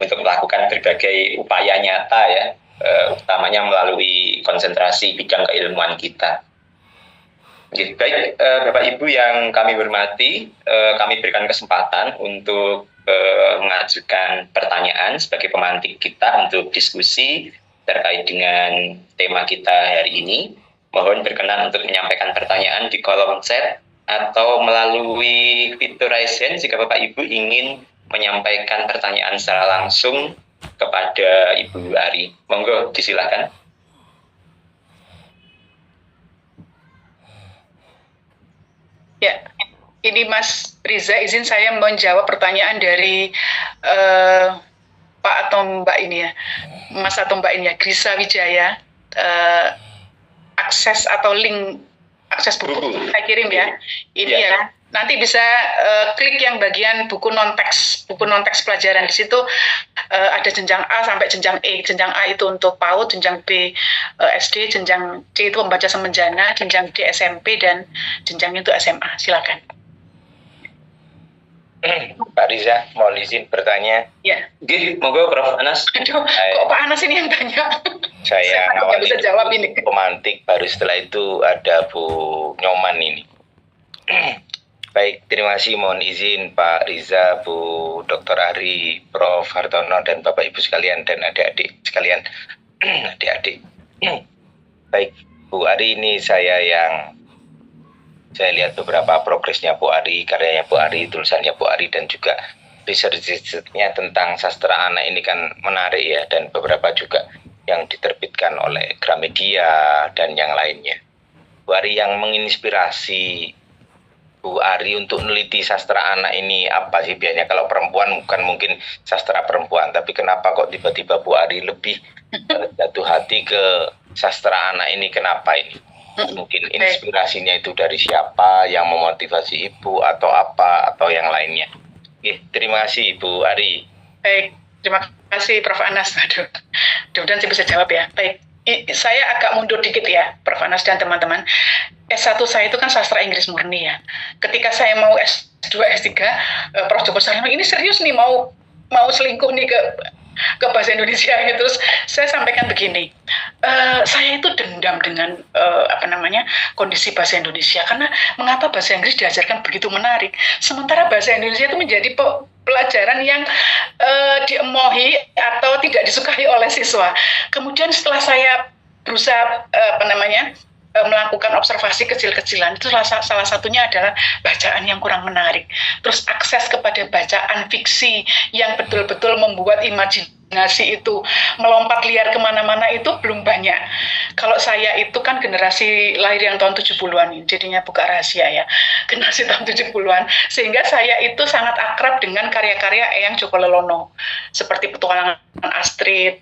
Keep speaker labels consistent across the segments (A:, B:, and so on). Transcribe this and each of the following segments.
A: untuk melakukan berbagai upaya nyata ya, utamanya melalui konsentrasi bidang keilmuan kita. Baik, Bapak Ibu yang kami hormati, kami berikan kesempatan untuk mengajukan pertanyaan sebagai pemantik kita untuk diskusi terkait dengan tema kita hari ini. Mohon berkenan untuk menyampaikan pertanyaan di kolom chat atau melalui fitur raise hand jika Bapak Ibu ingin menyampaikan pertanyaan secara langsung kepada Ibu Ari. Monggo disilakan.
B: Ya, ini Mas Riza, izin saya menjawab pertanyaan dari Pak atau Mbak ini ya, Mas atau Mbak ini ya, Grisa Wijaya. Akses atau link akses buku saya kirim ya. Ini ya. Nanti bisa klik yang bagian buku non teks pelajaran. Di situ ada jenjang A sampai jenjang E. Jenjang A itu untuk PAUD, jenjang B SD, jenjang C itu membaca semenjana, jenjang D SMP, dan jenjang itu SMA. Silakan.
C: Pak Riza, mohon izin bertanya.
B: Ya.
A: Monggo Prof. Anas.
B: Aduh, kok Pak Anas ini yang tanya?
C: Saya
B: nggak bisa jawab ini.
C: Pemantik, baru setelah itu ada Bu Nyoman ini. Baik, terima kasih. Mohon izin Pak Riza, Bu Dr. Ari, Prof. Hartono, dan Bapak Ibu sekalian, dan adik-adik sekalian. Adik-adik. Baik, Bu Ari, ini saya lihat beberapa progresnya Bu Ari, karyanya Bu Ari, tulisannya Bu Ari, dan juga research-nya tentang sastra anak ini kan menarik ya, dan beberapa juga yang diterbitkan oleh Gramedia dan yang lainnya. Bu Ari, yang menginspirasi Bu Ari untuk meneliti sastra anak ini apa sih? Biasanya kalau perempuan bukan mungkin sastra perempuan, tapi kenapa kok tiba-tiba Bu Ari lebih jatuh hati ke sastra anak ini? Kenapa ini? Mungkin inspirasinya itu dari siapa, yang memotivasi Ibu, atau apa, atau yang lainnya. Terima kasih Ibu Ari.
B: Baik, terima kasih Prof. Anas. Aduh, mudah-mudahan saya bisa jawab ya. Baik, saya agak mundur dikit ya, Prof. Anas dan teman-teman. S1 saya itu kan sastra Inggris murni ya. Ketika saya mau S2, S3, Prof. Joko Saryono ini serius nih mau selingkuh nih ke bahasa Indonesia gitu. Terus saya sampaikan begini, saya itu dendam dengan kondisi bahasa Indonesia, karena mengapa bahasa Inggris diajarkan begitu menarik, sementara bahasa Indonesia itu menjadi pelajaran yang diemohi atau tidak disukai oleh siswa. Kemudian setelah saya berusaha melakukan observasi kecil-kecilan, itu salah satunya adalah bacaan yang kurang menarik. Terus akses kepada bacaan fiksi yang betul-betul membuat imajinasi itu melompat liar kemana-mana itu belum banyak. Kalau saya itu kan generasi lahir yang tahun 70-an, jadinya buka rahasia ya, generasi tahun 70-an, sehingga saya itu sangat akrab dengan karya-karya Eyang Joko Lelono, seperti Petualangan Astrid,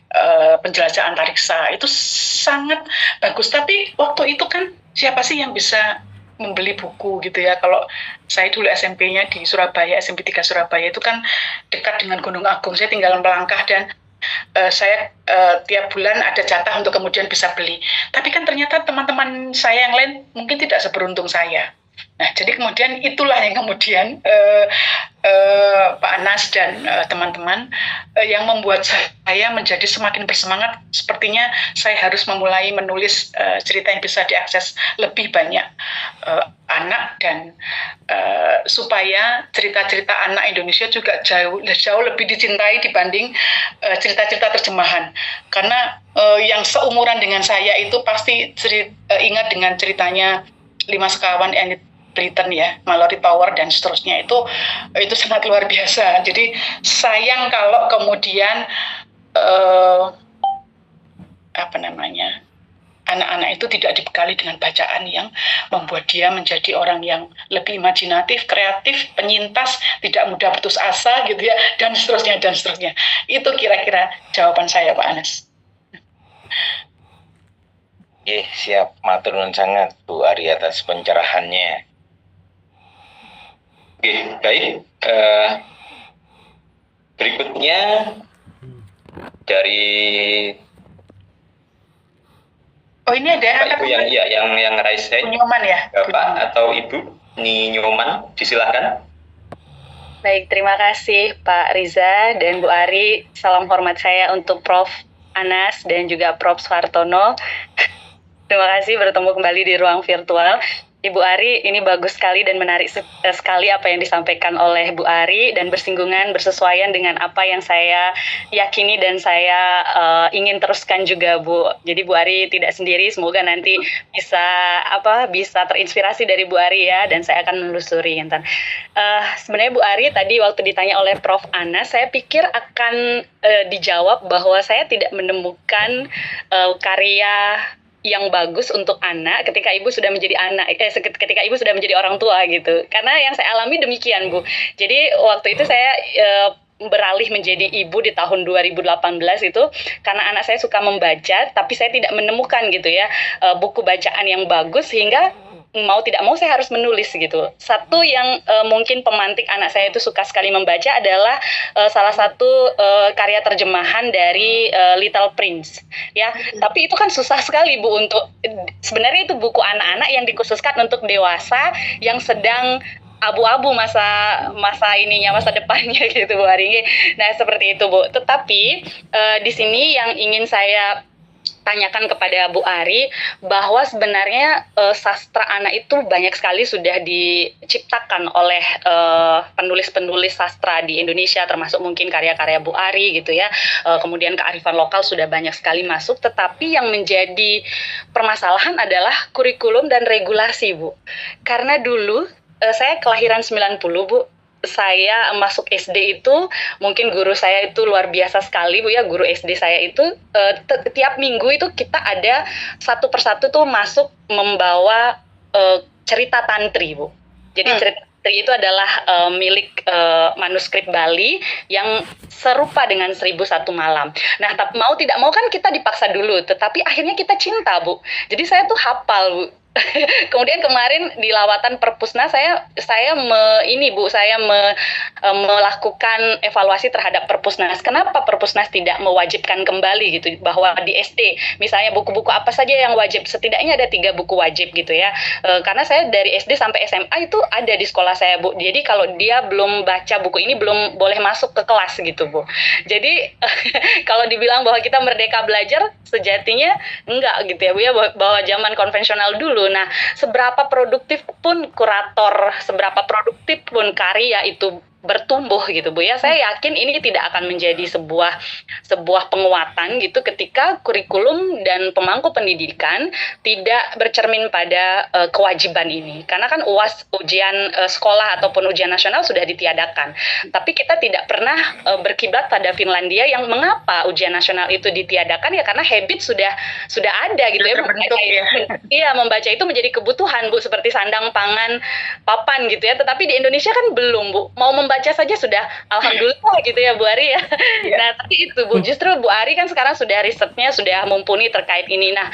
B: Penjelajah Antariksa, itu sangat bagus. Tapi waktu itu kan siapa sih yang bisa membeli buku gitu ya? Kalau saya dulu SMP-nya di Surabaya, SMP 3 Surabaya itu kan dekat dengan Gunung Agung, saya tinggal melangkah dan saya tiap bulan ada jatah untuk kemudian bisa beli. Tapi kan ternyata teman-teman saya yang lain mungkin tidak seberuntung saya. Nah, jadi kemudian itulah yang kemudian Pak Anas dan teman-teman yang membuat saya menjadi semakin bersemangat. Sepertinya saya harus memulai menulis cerita yang bisa diakses lebih banyak anak, dan supaya cerita-cerita anak Indonesia juga jauh lebih dicintai dibanding cerita-cerita terjemahan. Karena yang seumuran dengan saya itu pasti ingat dengan ceritanya Lima Sekawan Enid Blyton ya, Mallory Tower dan seterusnya, itu sangat luar biasa. Jadi sayang kalau kemudian anak-anak itu tidak dibekali dengan bacaan yang membuat dia menjadi orang yang lebih imajinatif, kreatif, penyintas, tidak mudah putus asa gitu ya, dan seterusnya. Itu kira-kira jawaban saya, Pak Anas.
C: Siap, matur nuwun sangat Bu Ari atas pencerahannya.
A: Baik. Berikutnya dari
B: ini ada
A: Ibu yang raise hand.
B: Nyoman ya,
A: Bapak atau Ibu Nyoman, disilakan.
D: Baik, terima kasih Pak Riza dan Bu Ari. Salam hormat saya untuk Prof. Anas dan juga Prof. Suhartono. Terima kasih bertemu kembali di ruang virtual. Ibu Ari, ini bagus sekali dan menarik sekali apa yang disampaikan oleh Bu Ari dan bersinggungan, bersesuaian dengan apa yang saya yakini dan saya ingin teruskan juga, Bu. Jadi Bu Ari tidak sendiri, semoga nanti bisa terinspirasi dari Bu Ari ya, dan saya akan menelusuri. Sebenarnya Bu Ari tadi waktu ditanya oleh Prof. Anas, saya pikir akan dijawab bahwa saya tidak menemukan karya yang bagus untuk anak ketika ibu sudah menjadi ketika ibu sudah menjadi orang tua gitu. Karena yang saya alami demikian, Bu. Jadi waktu itu saya beralih menjadi ibu di tahun 2018 itu karena anak saya suka membaca, tapi saya tidak menemukan gitu ya buku bacaan yang bagus, sehingga mau tidak mau saya harus menulis gitu. Satu yang mungkin pemantik anak saya itu suka sekali membaca adalah salah satu karya terjemahan dari Little Prince ya. Tapi itu kan susah sekali, Bu, untuk sebenarnya itu buku anak-anak yang dikhususkan untuk dewasa yang sedang abu-abu masa depannya gitu, Bu Ari. Nah, seperti itu, Bu. Tetapi di sini yang ingin saya tanyakan kepada Bu Ari bahwa sebenarnya sastra anak itu banyak sekali sudah diciptakan oleh penulis-penulis sastra di Indonesia, termasuk mungkin karya-karya Bu Ari gitu ya. Kemudian kearifan lokal sudah banyak sekali masuk, tetapi yang menjadi permasalahan adalah kurikulum dan regulasi, Bu. Karena dulu saya kelahiran 90, Bu. Saya masuk SD itu mungkin guru saya itu luar biasa sekali, Bu ya. Guru SD saya itu tiap minggu itu kita ada satu persatu tuh masuk membawa cerita tantri, Bu. Jadi cerita tantri itu adalah milik manuskrip Bali yang serupa dengan 1001 Malam. Nah, mau tidak mau kan kita dipaksa dulu, tetapi akhirnya kita cinta, Bu. Jadi saya tuh hafal, Bu. Kemudian kemarin di lawatan Perpusna saya melakukan evaluasi terhadap Perpusnas. Kenapa Perpusnas tidak mewajibkan kembali gitu, bahwa di SD misalnya buku-buku apa saja yang wajib, setidaknya ada 3 buku wajib gitu ya. Karena saya dari SD sampai SMA itu ada di sekolah saya, Bu. Jadi kalau dia belum baca buku ini belum boleh masuk ke kelas gitu, Bu. Jadi kalau dibilang bahwa kita merdeka belajar, sejatinya enggak gitu ya, Bu ya, bahwa zaman konvensional dulu. Nah, seberapa produktif pun kurator, seberapa produktif pun karya itu bertumbuh gitu, Bu ya. Saya yakin ini tidak akan menjadi sebuah penguatan gitu ketika kurikulum dan pemangku pendidikan tidak bercermin pada kewajiban ini. Karena kan UAS, ujian sekolah ataupun ujian nasional sudah ditiadakan. Tapi kita tidak pernah berkiblat pada Finlandia yang mengapa ujian nasional itu ditiadakan ya, karena habit sudah ada gitu ya. Membaca itu menjadi kebutuhan, Bu, seperti sandang, pangan, papan gitu ya. Tetapi di Indonesia kan belum, Bu. Mau membaca saja sudah alhamdulillah gitu ya, Bu Ari ya. Nah, tapi itu, Bu, justru Bu Ari kan sekarang sudah risetnya sudah mumpuni terkait ini. Nah,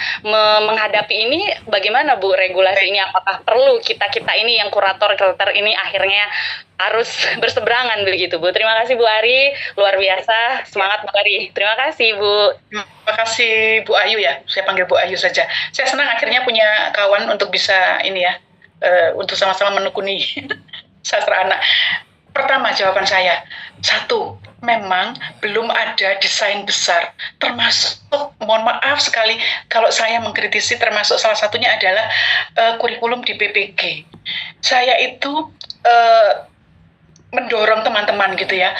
D: menghadapi ini bagaimana, Bu, regulasi ini? Apakah perlu kita ini yang kurator ini akhirnya harus berseberangan begitu, Bu? Terima kasih, Bu Ari, luar biasa, semangat Bu Ari. Terima kasih, Bu.
B: Terima kasih, Bu Ayu ya. Saya panggil Bu Ayu saja. Saya senang akhirnya punya kawan untuk bisa ini ya, untuk sama-sama menekuni sastra anak. Pertama, jawaban saya, 1, memang belum ada desain besar, termasuk, mohon maaf sekali kalau saya mengkritisi, termasuk salah satunya adalah kurikulum di PPG. Saya itu mendorong teman-teman gitu ya,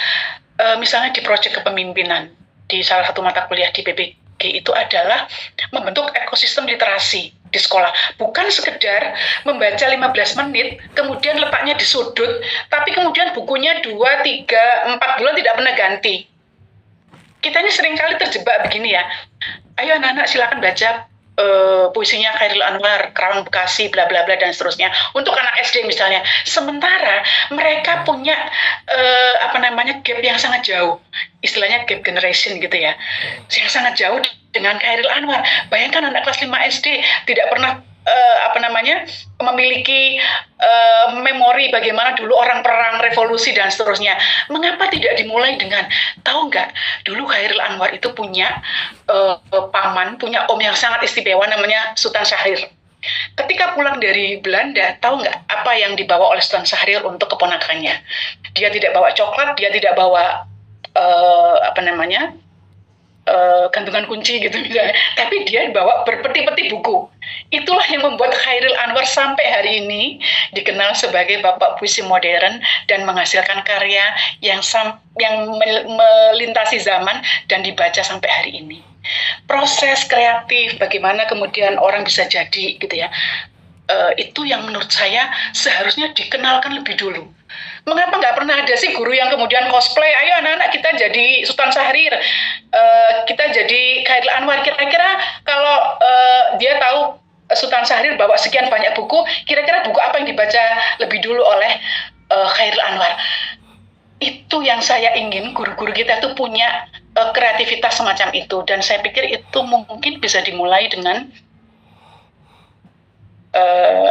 B: misalnya di proyek kepemimpinan, di salah satu mata kuliah di PPG itu adalah membentuk ekosistem literasi di sekolah. Bukan sekedar membaca 15 menit, kemudian letaknya di sudut, tapi kemudian bukunya 2, 3, 4 bulan tidak pernah ganti. Kita ini seringkali terjebak begini ya. Ayo anak-anak silakan baca puisinya Chairil Anwar, Kerawang Bekasi, bla bla bla dan seterusnya. Untuk anak SD misalnya. Sementara mereka punya gap yang sangat jauh. Istilahnya gap generation gitu ya. Yang sangat jauh dengan Chairil Anwar. Bayangkan anak kelas 5 SD tidak pernah memiliki memori bagaimana dulu orang perang, revolusi dan seterusnya. Mengapa tidak dimulai dengan, tahu nggak, dulu Chairil Anwar itu punya paman, punya om yang sangat istimewa namanya Sultan Syahrir. Ketika pulang dari Belanda, tahu nggak apa yang dibawa oleh Sultan Syahrir untuk keponakannya? Dia tidak bawa coklat, dia tidak bawa gantungan kunci gitu misalnya, tapi dia bawa berpeti-peti buku. Itulah yang membuat Chairil Anwar sampai hari ini dikenal sebagai bapak puisi modern dan menghasilkan karya yang melintasi zaman dan dibaca sampai hari ini. Proses kreatif, bagaimana kemudian orang bisa jadi gitu ya, itu yang menurut saya seharusnya dikenalkan lebih dulu. Mengapa nggak pernah ada sih guru yang kemudian cosplay, ayo anak-anak kita jadi Sultan Syahrir, kita jadi Chairil Anwar. Kira-kira kalau dia tahu Sultan Syahrir bawa sekian banyak buku, kira-kira buku apa yang dibaca lebih dulu oleh Chairil Anwar? Itu yang saya ingin guru-guru kita tuh punya kreativitas semacam itu, dan saya pikir itu mungkin bisa dimulai dengan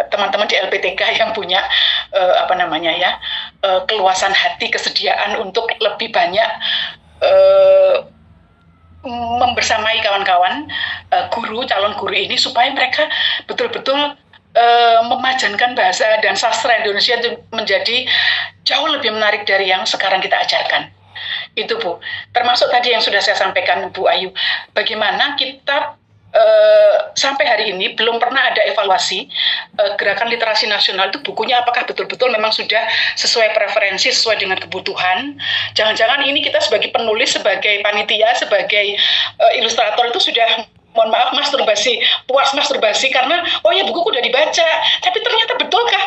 B: teman-teman di LPTK yang punya keluasan hati, kesediaan untuk lebih banyak membersamai kawan-kawan guru, calon guru ini, supaya mereka betul-betul memajankan bahasa dan sastra Indonesia itu menjadi jauh lebih menarik dari yang sekarang kita ajarkan. Itu Bu, termasuk tadi yang sudah saya sampaikan Bu Ayu, bagaimana kita sampai hari ini belum pernah ada evaluasi gerakan literasi nasional itu bukunya apakah betul-betul memang sudah sesuai preferensi, sesuai dengan kebutuhan. Jangan-jangan ini kita sebagai penulis, sebagai panitia, sebagai ilustrator itu sudah, mohon maaf, puas masturbasi karena oh ya bukuku udah dibaca, tapi ternyata betulkah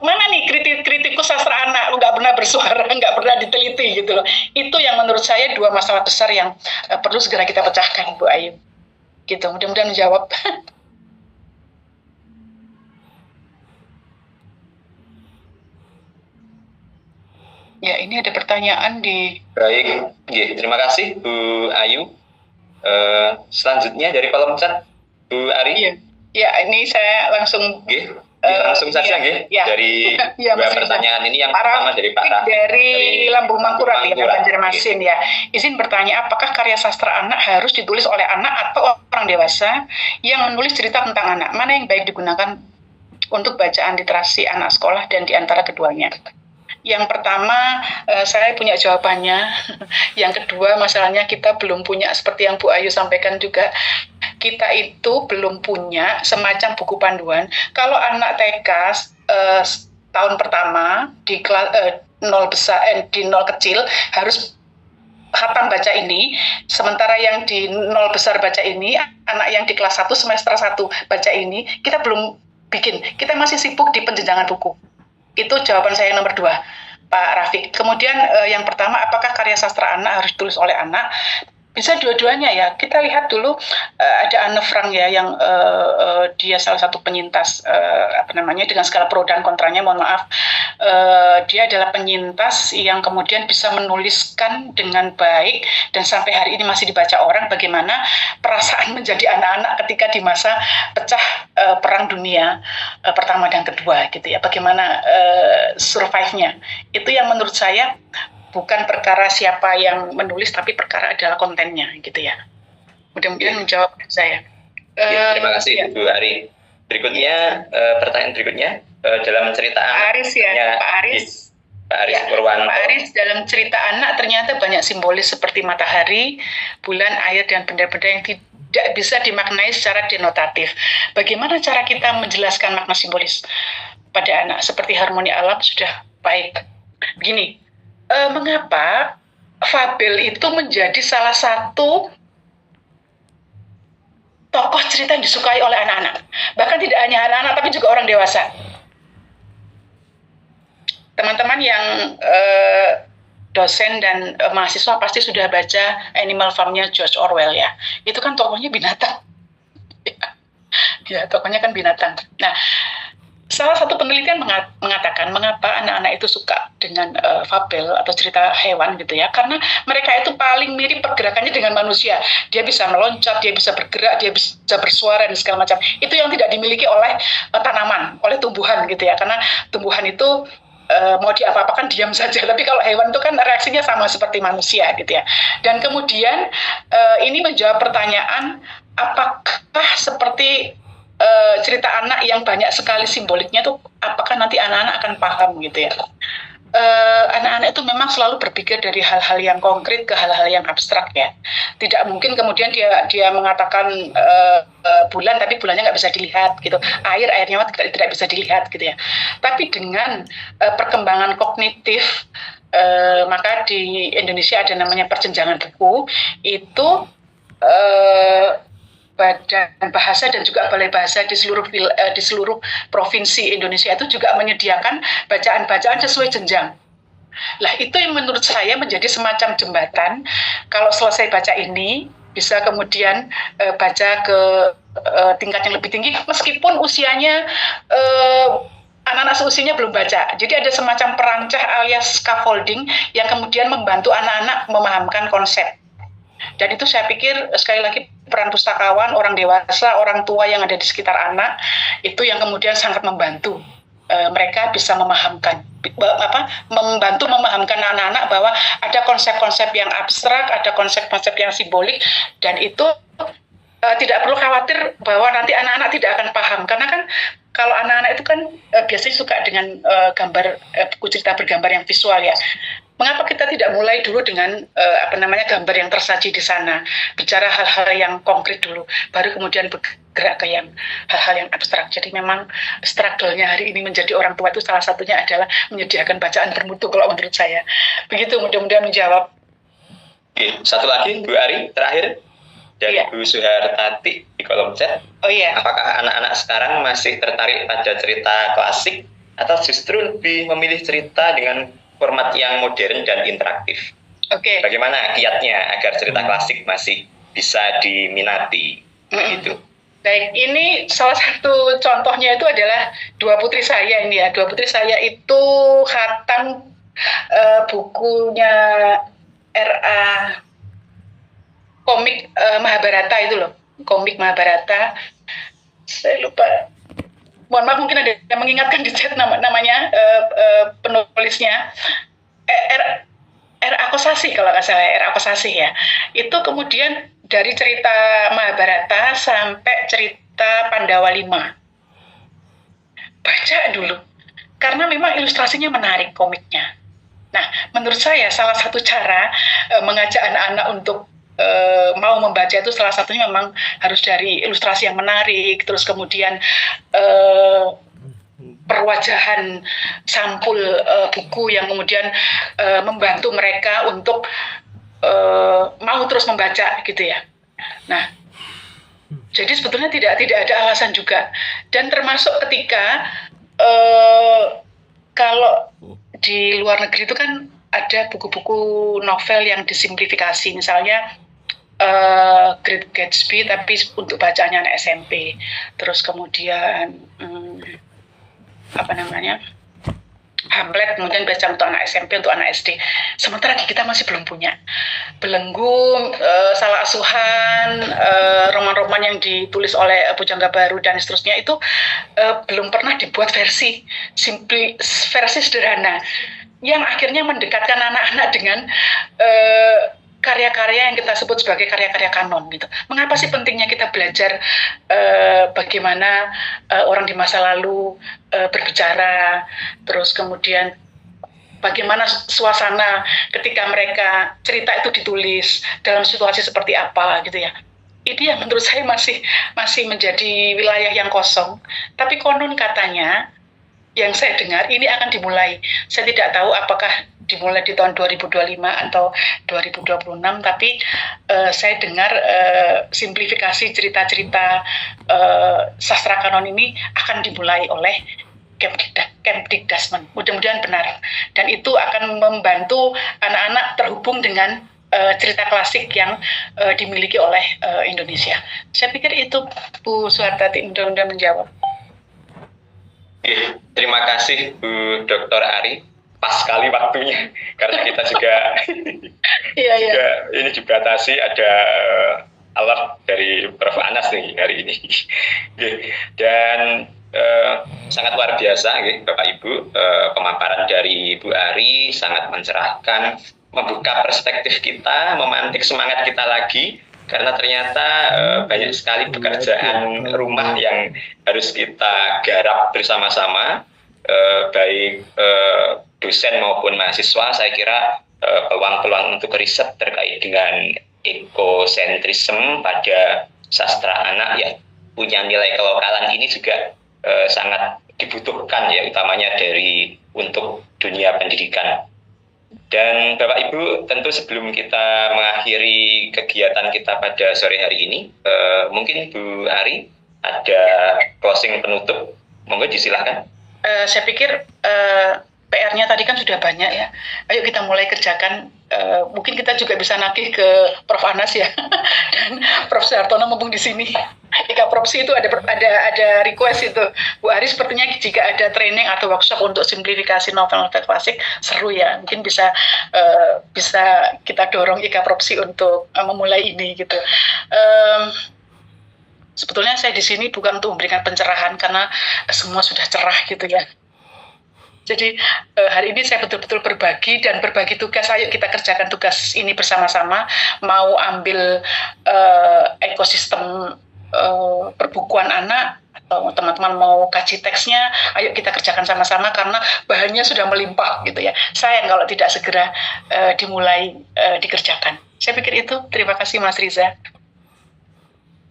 B: mana nih kritikus sastra anak nggak pernah bersuara, nggak pernah diteliti gitu loh. Itu yang menurut saya dua masalah besar yang perlu segera kita pecahkan Bu Ayu. Gitu, mudah-mudahan menjawab. Ya, ini ada pertanyaan di...
A: Baik, terima kasih Bu Ayu. Selanjutnya dari kolom chat, Bu Ari.
B: Ya, ini saya langsung...
A: langsung saja dari dua pertanyaan ini. Yang pertama dari Pak Rafiq
B: dari Lambung Mangkurat, Banjarmasin ya. Izin bertanya, apakah karya sastra anak harus ditulis oleh anak atau orang dewasa yang menulis cerita tentang anak? Mana yang baik digunakan untuk bacaan literasi anak sekolah dan di antara keduanya? Yang pertama, saya punya jawabannya. Yang kedua, masalahnya kita belum punya, seperti yang Bu Ayu sampaikan juga, kita itu belum punya semacam buku panduan. Kalau anak TK tahun pertama di kelas 0 kecil harus khatam baca ini, sementara yang di 0 besar baca ini, anak yang di kelas 1 semester 1 baca ini, kita belum bikin. Kita masih sibuk di penjenjangan buku. Itu jawaban saya yang nomor 2, Pak Rafiq. Kemudian yang pertama, apakah karya sastra anak harus ditulis oleh anak? Bisa dua-duanya ya. Kita lihat dulu ada Anne Frank ya, yang dia salah satu penyintas dengan segala pro dan kontranya, mohon maaf. Dia adalah penyintas yang kemudian bisa menuliskan dengan baik dan sampai hari ini masih dibaca orang bagaimana perasaan menjadi anak-anak ketika di masa pecah perang dunia pertama dan kedua gitu ya. Bagaimana survive-nya. Itu yang menurut saya bukan perkara siapa yang menulis, tapi perkara adalah kontennya, gitu ya. Mudah-mudahan menjawab saya.
A: Terima kasih, Bu Ari. Berikutnya, pertanyaan berikutnya, dalam cerita
B: Pak Aris ya, Pak Aris.
A: Pak Aris Purwanto.
B: Pak Aris, dalam cerita anak ternyata banyak simbolis seperti matahari, bulan, air, dan benda-benda yang tidak bisa dimaknai secara denotatif. Bagaimana cara kita menjelaskan makna simbolis pada anak? Seperti harmoni alam sudah baik. Begini, mengapa fabel itu menjadi salah satu tokoh cerita yang disukai oleh anak-anak. Bahkan tidak hanya anak-anak, tapi juga orang dewasa. Teman-teman yang dosen dan mahasiswa pasti sudah baca Animal Farm-nya George Orwell ya. Itu kan tokohnya binatang. Ya, tokohnya kan binatang. Nah, salah satu penelitian mengatakan mengapa anak-anak itu suka dengan fabel atau cerita hewan gitu ya, karena mereka itu paling mirip pergerakannya dengan manusia. Dia bisa meloncat, dia bisa bergerak, dia bisa bersuara dan segala macam. Itu yang tidak dimiliki oleh tanaman, oleh tumbuhan gitu ya, karena tumbuhan itu mau diapa-apakan diam saja, tapi kalau hewan itu kan reaksinya sama seperti manusia gitu ya. Dan kemudian ini menjawab pertanyaan, apakah seperti cerita anak yang banyak sekali simboliknya tuh, apakah nanti anak-anak akan paham gitu ya. Anak-anak itu memang selalu berpikir dari hal-hal yang konkret ke hal-hal yang abstrak ya. Tidak mungkin kemudian dia mengatakan bulan, tapi bulannya nggak bisa dilihat gitu. Airnya tidak bisa dilihat gitu ya. Tapi dengan perkembangan kognitif, maka di Indonesia ada namanya perjenjangan buku, itu Badan Bahasa dan juga Balai Bahasa di seluruh provinsi Indonesia itu juga menyediakan bacaan-bacaan sesuai jenjang. Lah itu yang menurut saya menjadi semacam jembatan. Kalau selesai baca ini, bisa kemudian baca ke tingkat yang lebih tinggi, meskipun usianya anak-anak seusianya belum baca. Jadi ada semacam perancah alias scaffolding yang kemudian membantu anak-anak memahamkan konsep. Dan itu saya pikir sekali lagi peran pustakawan, orang dewasa, orang tua yang ada di sekitar anak itu yang kemudian sangat membantu mereka bisa membantu memahamkan anak-anak bahwa ada konsep-konsep yang abstrak, ada konsep-konsep yang simbolik, dan itu tidak perlu khawatir bahwa nanti anak-anak tidak akan paham, karena kan kalau anak-anak itu kan biasanya suka dengan buku cerita bergambar yang visual ya. Mengapa kita tidak mulai dulu dengan gambar yang tersaji di sana, bicara hal-hal yang konkret dulu, baru kemudian bergerak ke yang hal-hal yang abstrak. Jadi memang struggle-nya hari ini menjadi orang tua itu salah satunya adalah menyediakan bacaan bermutu kalau menurut saya. Begitu, mudah-mudahan menjawab.
A: Oke, satu lagi Bu Ari terakhir dari Bu Suhartati di kolom chat.
B: Oh iya.
A: Apakah anak-anak sekarang masih tertarik pada cerita klasik atau justru lebih memilih cerita dengan format yang modern dan interaktif?
B: Oke.
A: Bagaimana kiatnya agar cerita klasik masih bisa diminati? Gitu.
B: Baik, ini salah satu contohnya itu adalah dua putri saya ini ya. Dua putri saya itu khatam bukunya R.A. komik Mahabharata itu loh. Komik Mahabharata. Saya lupa. Mohon maaf, mungkin ada yang mengingatkan di chat namanya penulisnya R.A. Kosasih kalau nggak salah, R.A. Kosasih ya. Itu kemudian dari cerita Mahabharata sampai cerita Pandawa 5. Baca dulu, karena memang ilustrasinya menarik komiknya. Nah, menurut saya salah satu cara mengajak anak-anak untuk mau membaca itu salah satunya memang harus dari ilustrasi yang menarik, terus kemudian perwajahan sampul buku yang kemudian membantu mereka untuk mau terus membaca gitu ya. Nah, jadi sebetulnya tidak ada alasan juga, dan termasuk ketika kalau di luar negeri itu kan ada buku-buku novel yang disimplifikasi, misalnya Great Gatsby tapi untuk bacaannya anak SMP, terus kemudian Hamlet kemudian baca untuk anak SMP, untuk anak SD. Sementara kita masih belum punya. Belenggu, Salah Asuhan, roman-roman yang ditulis oleh Pujangga Baru dan seterusnya itu belum pernah dibuat versi sederhana yang akhirnya mendekatkan anak-anak dengan karya-karya yang kita sebut sebagai karya-karya kanon gitu. Mengapa sih pentingnya kita belajar bagaimana orang di masa lalu berbicara, terus kemudian bagaimana suasana ketika mereka cerita itu ditulis dalam situasi seperti apa gitu ya. Ini yang menurut saya masih menjadi wilayah yang kosong. Tapi konon katanya yang saya dengar ini akan dimulai. Saya tidak tahu apakah dimulai di tahun 2025 atau 2026, tapi saya dengar simplifikasi cerita-cerita sastra kanon ini akan dimulai oleh Kemdikbudristek. Mudah-mudahan benar, dan itu akan membantu anak-anak terhubung dengan cerita klasik yang dimiliki oleh Indonesia. Saya pikir itu, Bu Suhartati, mudah-mudahan menjawab.
A: Terima kasih Bu Dr. Ari, pas sekali waktunya karena kita juga ini dibatasi, ada alat dari Prof. Anas nih hari ini. Dan sangat luar biasa Bapak Ibu, pemaparan dari Bu Ari sangat mencerahkan, membuka perspektif kita, memantik semangat kita lagi karena ternyata banyak sekali pekerjaan rumah yang harus kita garap bersama-sama, baik dosen maupun mahasiswa. Saya kira peluang-peluang untuk riset terkait dengan ekosentrisme pada sastra anak ya, punya nilai kelokalan ini juga sangat dibutuhkan ya, utamanya untuk dunia pendidikan. Dan Bapak Ibu, tentu sebelum kita mengakhiri kegiatan kita pada sore hari ini, mungkin Bu Ari ada closing penutup, monggo disilahkan.
B: Saya pikir PR-nya tadi kan sudah banyak ya. Ayo kita mulai kerjakan. Mungkin kita juga bisa nagih ke Prof. Anas ya dan Prof. Sartono mumpung di sini. Ika Propsi itu ada request itu. Bu Ari sepertinya jika ada training atau workshop untuk simplifikasi novel-novel klasik seru ya. Mungkin bisa kita dorong Ika Propsi untuk memulai ini gitu. Sebetulnya saya di sini bukan untuk memberikan pencerahan karena semua sudah cerah gitu ya. Jadi hari ini saya betul-betul berbagi tugas. Ayo kita kerjakan tugas ini bersama-sama. Mau ambil ekosistem perbukuan anak atau teman-teman mau kaji teksnya, ayo kita kerjakan sama-sama karena bahannya sudah melimpah gitu ya. Sayang kalau tidak segera dimulai dikerjakan. Saya pikir itu. Terima kasih Mas Riza.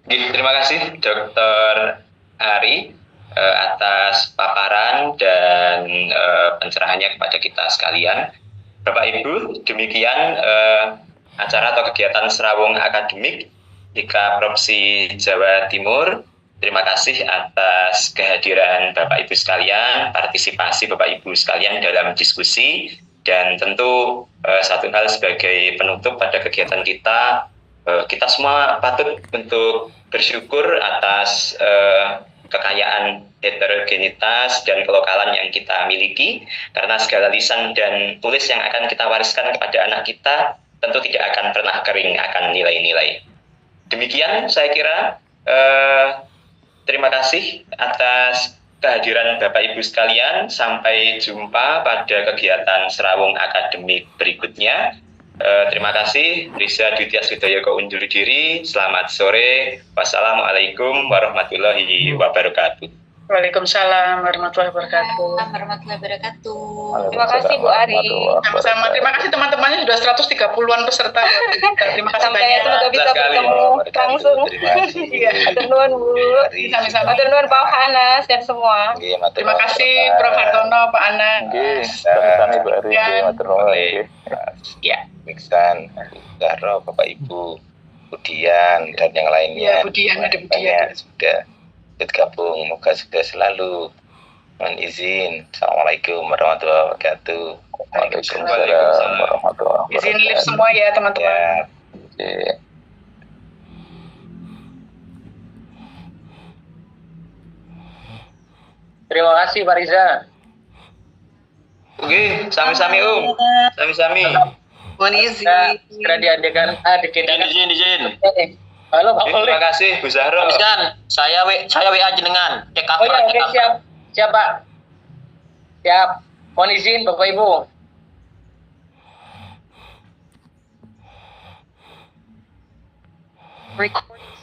A: Terima kasih Dr. Ari atas paparan dan pencerahannya kepada kita sekalian. Bapak Ibu, demikian acara atau kegiatan Serawung Akademik Ika Propsi Jawa Timur. Terima kasih atas kehadiran Bapak Ibu sekalian, partisipasi Bapak Ibu sekalian dalam diskusi, dan tentu satu hal sebagai penutup pada kegiatan kita, kita semua patut untuk bersyukur atas kekayaan heterogenitas dan kelokalan yang kita miliki, karena segala lisan dan tulis yang akan kita wariskan kepada anak kita tentu tidak akan pernah kering akan nilai-nilai. Demikian saya kira, terima kasih atas kehadiran Bapak Ibu sekalian. Sampai jumpa pada kegiatan Serawung Akademik berikutnya. Terima kasih. Riza Dwitya Sudayoko undur diri. Selamat sore. Wassalamualaikum warahmatullahi wabarakatuh.
B: Waalaikumsalam warahmatullahi wabarakatuh.
E: Warahmatullahi wabarakatuh.
D: Terima kasih Bu Ari.
B: Sama-sama. Terima kasih teman-temannya sudah 130-an peserta. Terima kasih
D: Sampai
B: banyak.
D: semoga bisa bertemu langsung.
C: Terima kasih.
B: Iya.
D: Hatur nuhun Bu.
B: Sama-sama.
D: Hatur nuhun Pak Anas dan semua.
B: Terima kasih Prof. Hartono, Pak Anas.
C: Sami-sami Bu Ari.
B: Ya.
C: Miksan, Zahra, Bapak Ibu, Budian dan yang lainnya.
B: Ya, Budian, ada Budian.
C: Sudah bergabung, moga sukses selalu. Mohon izin. Assalamualaikum warahmatullahi wabarakatuh.
A: Waalaikumsalam
C: warahmatullahi wabarakatuh.
B: Izin live semua ya teman-teman.
C: Ya. Oke.
F: Terima kasih Pak Riza.
A: Oke, sami-sami Sami-sami.
E: Mohon izin.
F: Segera diadakan.
G: Izin.
F: Halo Pak
A: Terima kasih Bu Zahra.
G: Teruskan, saya WA jenengan. Cek
F: Oh ya, oke, siap. Siap Pak. Siap. Mohon izin Bapak Ibu.
E: Recording